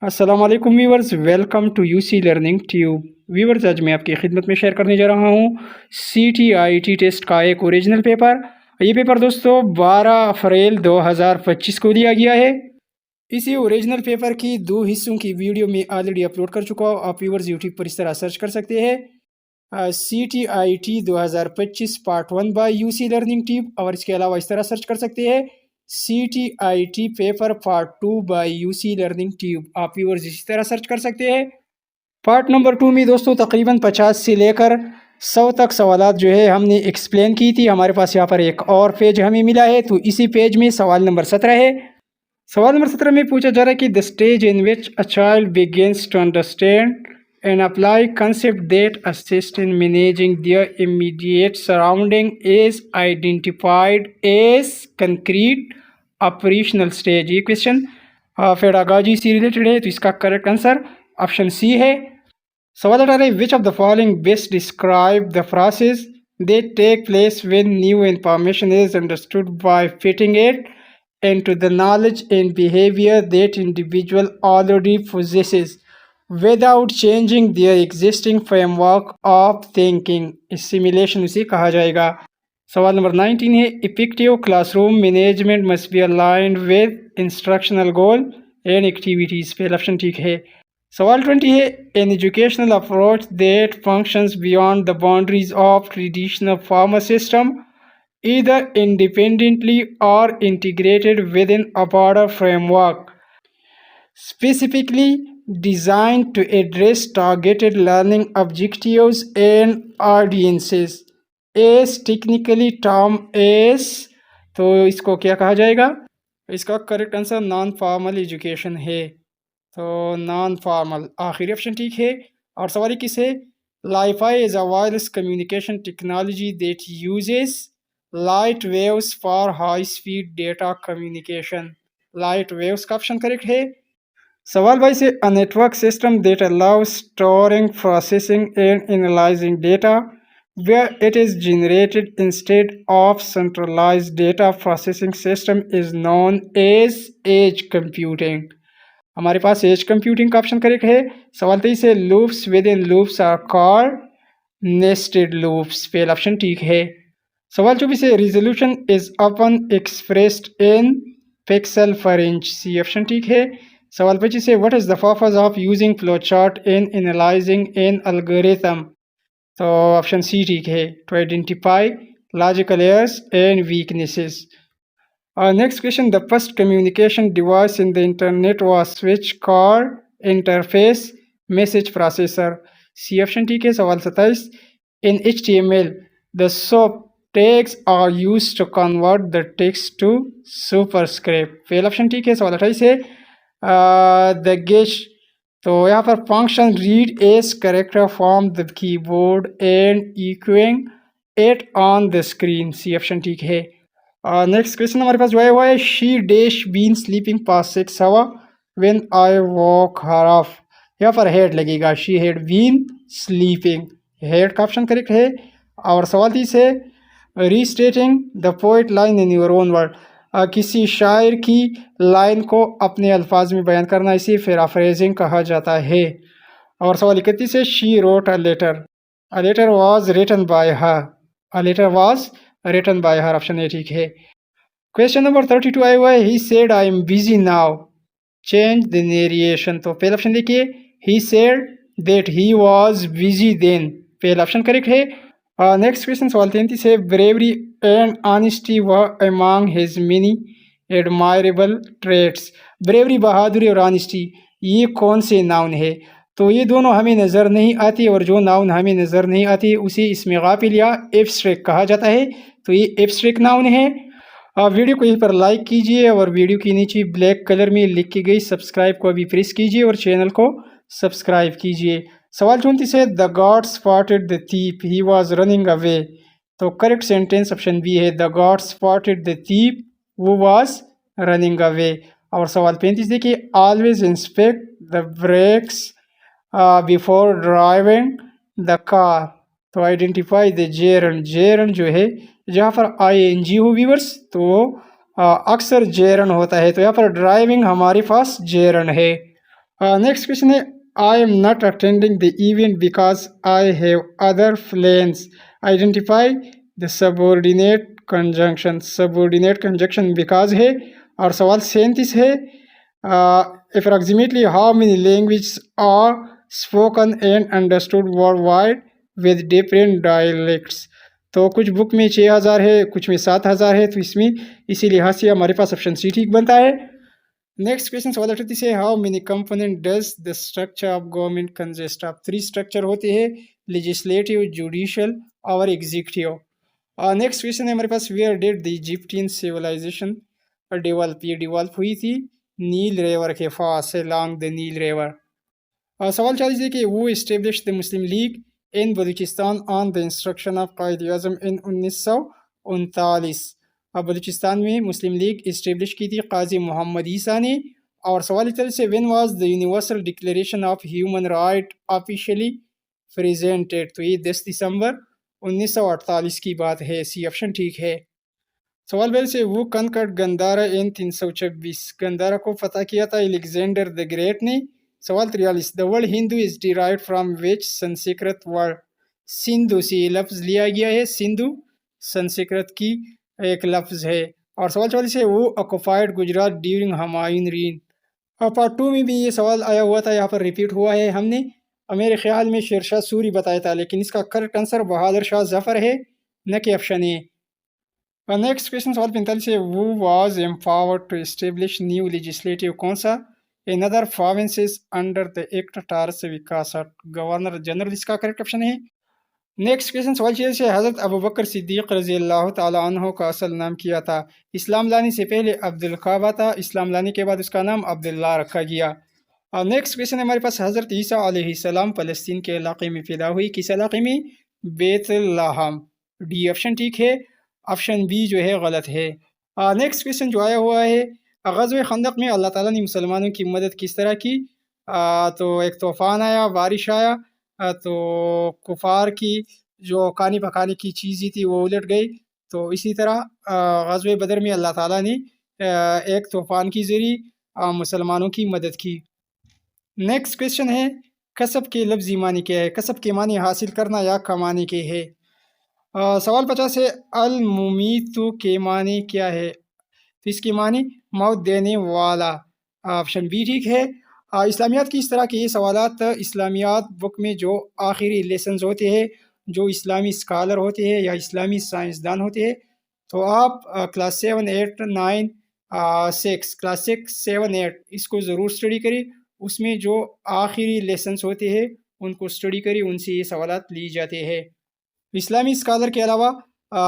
अस्सलाम वालेकुम viewers, welcome to UC learning tube. Viewers, आज मैं आपकी खिदमत में शेयर करने जा रहा हूँ CTIT टेस्ट का एक ओरिजिनल पेपर। ये पेपर दोस्तों 12 अप्रैल 2025 को दिया गया है। इसी ओरिजिनल पेपर की दो हिस्सों की वीडियो मैं ऑलरेडी अपलोड कर चुका हूँ। आप व्यूवर्स यूट्यूब पर इस तरह सर्च कर सकते हैं CTIT 2025 part 1 by UC learning tube, और इसके अलावा इस तरह सर्च कर सकते हैं CTIT paper part 2 by UC learning tube. आप व्यूअर्स इसी तरह सर्च कर सकते हैं। पार्ट नंबर 2 में दोस्तों तकरीबन 50 से लेकर 100 तक सवालात जो है हमने एक्सप्लेन की थी। हमारे पास यहाँ पर एक और पेज हमें मिला है, तो इसी पेज में सवाल नंबर 17 है। सवाल नंबर 17 में पूछा जा रहा है कि the stage in which a child begins to understand and apply concept that assist in managing their immediate surrounding is identified as concrete operational stage। ये क्वेश्चन पेडागॉजी से रिलेटेड है, तो इसका करेक्ट आंसर ऑप्शन सी है। सवाल उठा रहे विच of the following best describe the process that take place when new information is understood by fitting it into the knowledge and behavior that individual already possesses without changing their existing framework of thinking। Simulation उसे कहा जाएगा। सवाल number 19 है effective classroom management must be aligned with instructional goal and activities. पहला option ठीक है। सवाल 20 है an educational approach that functions beyond the boundaries of traditional formal system either independently or integrated within a broader framework specifically designed to address targeted learning objectives and audiences as technically term as। तो इसको क्या कहा जाएगा? इसका correct answer non formal education है, तो non formal आखिरी option ठीक है। और सवाल किस है? Li-Fi is a wireless communication technology that uses light waves for high speed data communication. Light waves का ऑप्शन करेक्ट है। सवाल भाई से a network system that allow storing processing and analysing data where it is generated instead of centralized data processing system is known as edge computing। हमारे पास edge computing का option correct है। सवाल 23 से loops within loops are called nested loops. पहला option ठीक है। सवाल 24 से resolution is upon expressed in pixel per inch. C option ठीक है। सवाल 25 से what is the purpose of using flow chart in analysing an algorithm. तो ऑप्शन सी ठीक है, to identify logical errors and weaknesses. Next question, the first communication device in the internet was switch called interface message processor। C option ठीक है। सवाल 27 in HTML the soap tags are used to convert the text to superscript। पहला option ठीक है। सवाल 28 है the gesh, तो यहाँ पर function read as character from the keyboard and echoing it on the screen. C option ठीक है। नेक्स्ट क्वेश्चन हमारे पास जो है वो है she dash been sleeping past 6 hour when I woke her off. यहाँ पर हेड लगेगा, she had been sleeping. Had का ऑप्शन करेक्ट है। और सवाल 30 है restating the poet line in your own words. किसी शायर की लाइन को अपने अल्फाज में बयान करना, इसे पैराफ्रेजिंग कहा जाता है। और सवाल 31 है she wrote a letter was written by her. A letter was written by her. Option A ठीक है। क्वेश्चन नंबर 32 आया हुआ है he said I am busy now change the narration. तो पहला ऑप्शन देखिए, he said that he was busy then. पहला option correct है। नेक्स्ट क्वेश्चन सवाल 33 है bravery and honesty were among his many admirable traits. Bravery, बहादुरी और honesty ये कौन से नाउन है? तो ये दोनों हमें नज़र नहीं आती, और जो नाउन हमें नज़र नहीं आती उसे इसमें गाफिल या एब्स्ट्रैक्ट कहा जाता है। तो ये एब्स्ट्रैक्ट नाउन है। वीडियो को यहीं पर लाइक कीजिए और वीडियो के नीचे ब्लैक कलर में लिख की गई सब्सक्राइब को अभी प्रेस कीजिए और चैनल को सब्सक्राइब कीजिए। सवाल 34 है the guard spotted the thief he was running away. तो करेक्ट सेंटेंस ऑप्शन बी है, the guard spotted the thief who was running away. और सवाल 35 देखिए always inspect the brakes before driving the car. तो identify the gerund. Gerund जो है जहाँ पर ING हो व्यूवर्स, तो अक्सर जेरन होता है, तो यहाँ पर ड्राइविंग हमारे पास जेरन है। नेक्स्ट क्वेश्चन है, I am not attending the event because I have other plans, identify the subordinate conjunction because है। और सवाल 37 है, approximately how many language are spoken and understood worldwide with different dialects. तो कुछ book में 6000 है, कुछ में 7000 है, तो इसमें इसी लिहाज से हमारे पास ऑप्शन सी ठीक बनता है। नेक्स्ट क्वेश्चन सवाल 38 है, how many component does the structure of government consist of. 3 structure होते हैं, लेजिस्लेटिव, जुडिशियल और एग्जीक्यूटिव। नेक्स्ट क्वेश्चन है हमारे पास, where did the Egyptian civilisation develop. ये डेवलप हुई थी नील रिवर के पास, लॉन्ग द नील रिवर। सवाल 40 है कि वो establish the Muslim League in Balochistan on the instruction of Quaid Azam in 1939। Balochistan में मुस्लिम लीग इस्टेब्लिश की थी काजी मोहम्मद ईसा ने। और सवाल इस तरह से, when was the universal declaration of human right officially presented. तो ये 10 दिसंबर 1948 की बात है, सी ऑप्शन ठीक है। सवाल बेल से, वो कनकट गंदारा इन 326। गंदारा को फतह किया था एलेक्जेंडर द ग्रेट ने। सवाल 43, the word Hindu is derived from which Sanskrit word. Sindhu से ये लफ्ज़ लिया गया है, सिंधु संस्कृत की एक लफ्ज़ है। और सवाल 44 है, who occupied Gujarat during Humayun reign. और पार्ट 2 में भी ये सवाल आया हुआ था, यहाँ पर रिपीट हुआ है हमने। मेरे ख्याल में शेरशाह सूरी बताया था, लेकिन इसका करेक्ट आंसर बहादुर शाह जफर है, न कि ऑप्शन ए। नेक्स्ट क्वेश्चन सवाल 45 है, who was empowered to establish new legislative council in other provinces under the act 1861। Governor general इसका करेक्ट ऑप्शन है। नेक्स्ट क्वेश्चन सवाल 46 है, हज़रत अबू बकर सिद्दीक़ रज़ी अल्लाह ताला अन्हु का असल नाम क्या था। इस्लाम लाने से पहले अब्दुल काबा था, इस्लाम लाने के बाद उसका नाम अब्दुल्ला रखा गया। नेक्स्ट क्वेश्चन हमारे पास, हज़रत ईसा अलैहिस्सलाम फ़लस्तीन के इलाके में पैदा हुई, किस इलाके में, बैतुल्लहम। डी ऑप्शन ठीक है, ऑप्शन बी जो है गलत है। नेक्स्ट क्वेश्चन जो आया हुआ है, ग़ज़वे खंदक में अल्लाह ताला ने मुसलमानों की मदद किस तरह की। तो एक तूफ़ान आया, बारिश आया, तो कुफार की जो खाने पकाने की चीज़ें थी वो उलट गई। तो इसी तरह ग़ज़वे बदर में अल्लाह ताला ने एक तूफ़ान के ज़रिए मुसलमानों की मदद की। नेक्स्ट क्वेश्चन है, कसब के लफ्ज़ी मानी क्या है। कसब के मानी हासिल करना या कमाने के है। सवाल 50 है, अल मुमीतु के मानी क्या है। तो इसकी मानी मौत देने वाला, ऑप्शन बी ठीक है। इस्लामियात की इस तरह के ये सवालात इस्लामियात बुक में जो आखिरी लेसन्स होते हैं, जो इस्लामी स्कॉलर होते हैं या इस्लामी साइंसदान होते हैं, तो आप क्लास 7, 8, 9, 6, क्लास 6, 7, 8 इसको ज़रूर स्टडी करें। उसमें जो आखिरी लेसन्स होते हैं उनको स्टडी करें, उनसे ये सवालात ली जाते हैं। इस्लामी स्कॉलर के अलावा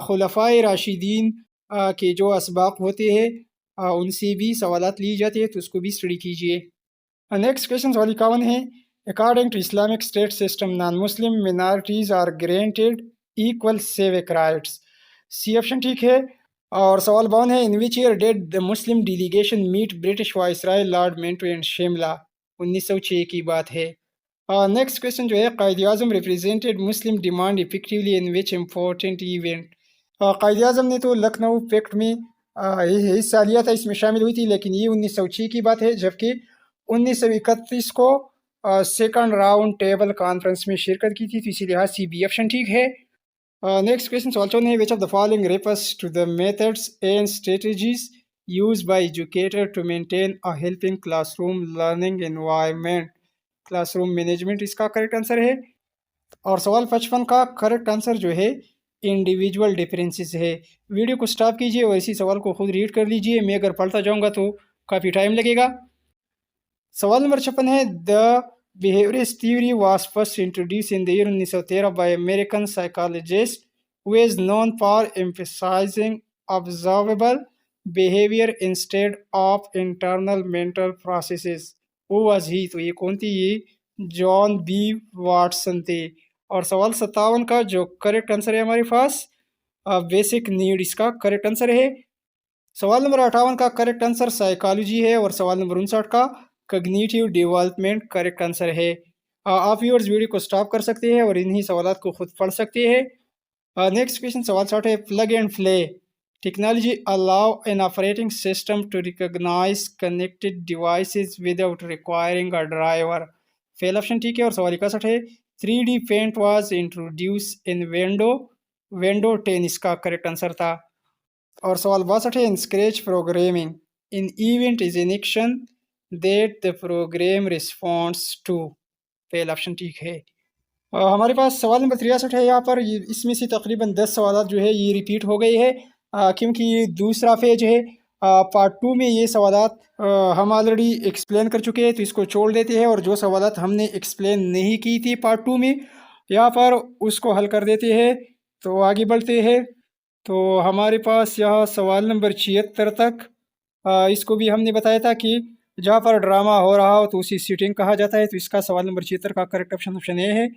खुलफाए राशिदीन के जो असबाक होते हैं उनसे भी सवालात ली जाती है, तो उसको भी स्टडी कीजिए। नेक्स्ट क्वेश्चन सवाल 51 है, according to Islamic state system non Muslim minorities are granted equal civic rights. C option ठीक है। और सवाल 52 है, in which year did the Muslim delegation meet British viceroy Lord Minto in Shimla. 1906 की बात है। नेक्स्ट क्वेश्चन जो है, Quaid Azam represented Muslim demand effectively in which important event. Quaid Azam ने तो लखनऊ पैक्ट में हिस्सा लिया था, इसमें शामिल हुई थी, लेकिन ये 1906 की बात है, जबकि 1931 को सेकंड राउंड टेबल कॉन्फ्रेंस में शिरकत की थी, तो इसी लिहाज से बी ऑप्शन ठीक है। नेक्स्ट क्वेश्चन सवाल 54 है, which of the following refers to the methods and strategies used by educator to maintain a helping classroom learning environment. Classroom management इसका करेक्ट आंसर है। और सवाल 55 का करेक्ट आंसर जो है इंडिविजुअल डिफरेंसेस है। वीडियो को स्टॉप कीजिए और इसी सवाल को खुद रीड कर लीजिए, मैं अगर पढ़ता जाऊंगा तो काफ़ी टाइम लगेगा। सवाल नंबर 56 है, the behaviourist theory was first introduce in the year 1913 bye American psychologist who is known for emphasising observable behaviour instead of internal mental processes. वो वाज ही, तो ये कौन थी, ये जॉन बी वाटसन थे। और सवाल 57 का जो करेक्ट आंसर है हमारे पास बेसिक नीड इसका करेक्ट आंसर है। सवाल नंबर 58 का करेक्ट आंसर साइकोलॉजी है। और सवाल नंबर 59 का कॉग्निटिव डेवलपमेंट करेक्ट आंसर है। आप व्यूअर्स वीडियो को स्टॉप कर सकते हैं और इन्हीं सवालात को खुद पढ़ सकते हैं। नेक्स्ट क्वेश्चन सवाल 60 है, plug and play Technology allow an operating system to recognize connected devices without requiring a driver. Fail option ठीक है। और सवाल 61 है 3D paint was introduced in window 10 इसका करेक्ट आंसर था। और सवाल 62 है in Scratch programming an event is an action that the program responds to. Fail option ठीक है। हमारे पास सवाल नंबर 63 है। यहाँ पर इसमें से तकरीबन 10 सवाल जो है ये रिपीट हो गई है, क्योंकि ये दूसरा फेज है। पार्ट 2 में ये सवालात हम ऑलरेडी एक्सप्लेन कर चुके हैं, तो इसको छोड़ देते हैं और जो सवालात हमने एक्सप्लेन नहीं की थी पार्ट 2 में यहाँ पर उसको हल कर देते हैं। तो आगे बढ़ते हैं। तो हमारे पास यहाँ सवाल नंबर 76 तक इसको भी हमने बताया था कि जहाँ पर ड्रामा हो रहा हो तो उसी सीटिंग कहा जाता है। तो इसका सवाल नंबर 76 का करेक्ट ऑप्शन ए है।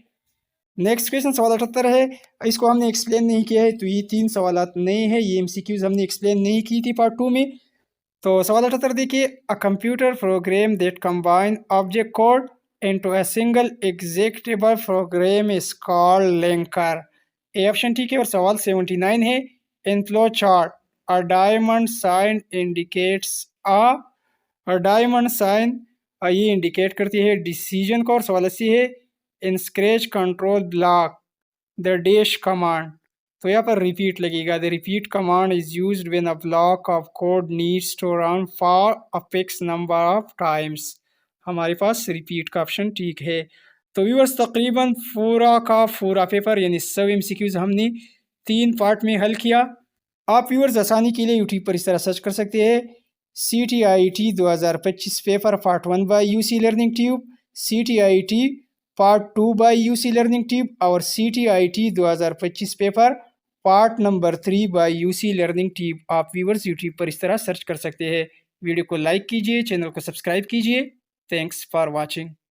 नेक्स्ट क्वेश्चन सवाल 78 है, इसको हमने एक्सप्लेन नहीं किया है, तो ये 3 सवालात नए हैं, ये MCQs हमने एक्सप्लेन नहीं की थी पार्ट 2 में। तो सवाल 78 देखिए, a computer program that combine object code into a single executable program is called linker. A option ठीक है। और सवाल 79 है, in flow chart a diamond sign indicates diamond sign ये इंडिकेट करती है डिसीजन को। और सवाल 80 है, in Scratch control block the dash command. तो यहाँ पर रिपीट लगेगा। The repeat command is used when a block of code needs to run for a fix number of times. हमारे पास रिपीट का ऑप्शन ठीक है। तो व्यूअर्स तकरीबन पूरा का पूरा पेपर यानी सब MCQs हमने 3 पार्ट में हल किया। आप व्यूअर्स आसानी के लिए यूट्यूब पर इस तरह सर्च कर सकते हैं CTIT 2025 paper part 1 by UC learning tube, CTIT part 2 by UC learning tube और CTIT 2025 paper part number 3 by UC learning tube. आप व्यूअर्स यूट्यूब पर इस तरह सर्च कर सकते हैं। वीडियो को लाइक कीजिए, चैनल को सब्सक्राइब कीजिए। Thanks for watching.